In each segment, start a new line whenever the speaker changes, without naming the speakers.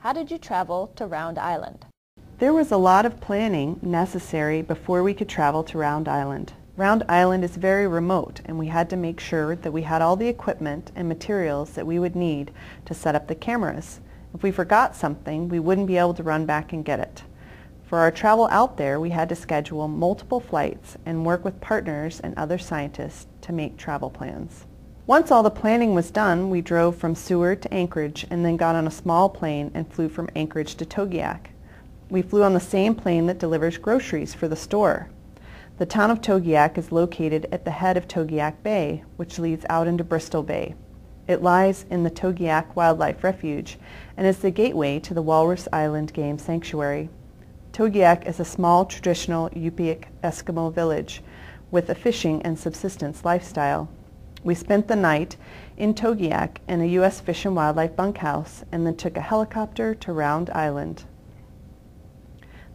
How did you travel to Round Island?
There was a lot of planning necessary before we could travel to Round Island. Round Island is very remote, and we had to make sure that we had all the equipment and materials that we would need to set up the cameras. If we forgot something, we wouldn't be able to run back and get it. For our travel out there, we had to schedule multiple flights and work with partners and other scientists to make travel plans. Once all the planning was done, we drove from Seward to Anchorage and then got on a small plane and flew from Anchorage to Togiak. We flew on the same plane that delivers groceries for the store. The town of Togiak is located at the head of Togiak Bay, which leads out into Bristol Bay. It lies in the Togiak Wildlife Refuge and is the gateway to the Walrus Island Game Sanctuary. Togiak is a small traditional Yupik Eskimo village with a fishing and subsistence lifestyle. We spent the night in Togiak in a U.S. Fish and Wildlife bunkhouse and then took a helicopter to Round Island.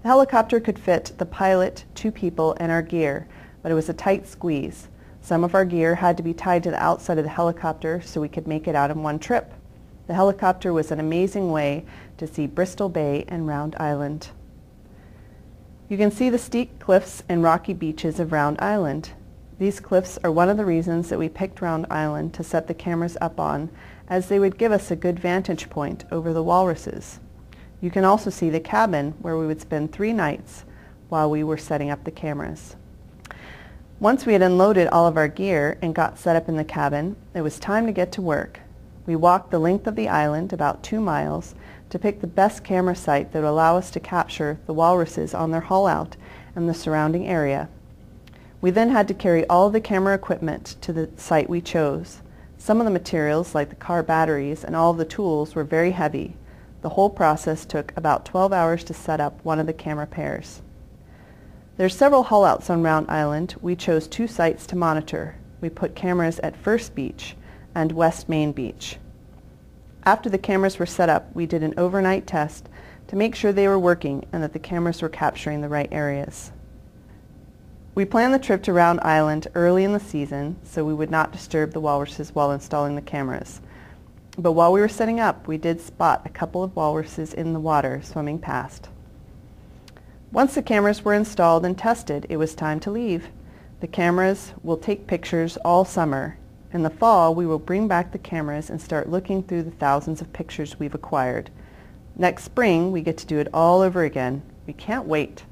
The helicopter could fit the pilot, 2 people, and our gear, but it was a tight squeeze. Some of our gear had to be tied to the outside of the helicopter so we could make it out in one trip. The helicopter was an amazing way to see Bristol Bay and Round Island. You can see the steep cliffs and rocky beaches of Round Island. These cliffs are one of the reasons that we picked Round Island to set the cameras up on, as they would give us a good vantage point over the walruses. You can also see the cabin where we would spend 3 nights while we were setting up the cameras. Once we had unloaded all of our gear and got set up in the cabin, it was time to get to work. We walked the length of the island, about 2 miles, to pick the best camera site that would allow us to capture the walruses on their haul out and the surrounding area. We then had to carry all of the camera equipment to the site we chose. Some of the materials, like the car batteries and all of the tools, were very heavy. The whole process took about 12 hours to set up one of the camera pairs. There are several haul-outs on Round Island. We chose 2 sites to monitor. We put cameras at First Beach and West Main Beach. After the cameras were set up, we did an overnight test to make sure they were working and that the cameras were capturing the right areas. We planned the trip to Round Island early in the season so we would not disturb the walruses while installing the cameras. But while we were setting up, we did spot a couple of walruses in the water swimming past. Once the cameras were installed and tested, it was time to leave. The cameras will take pictures all summer. In the fall, we will bring back the cameras and start looking through the thousands of pictures we've acquired. Next spring, we get to do it all over again. We can't wait.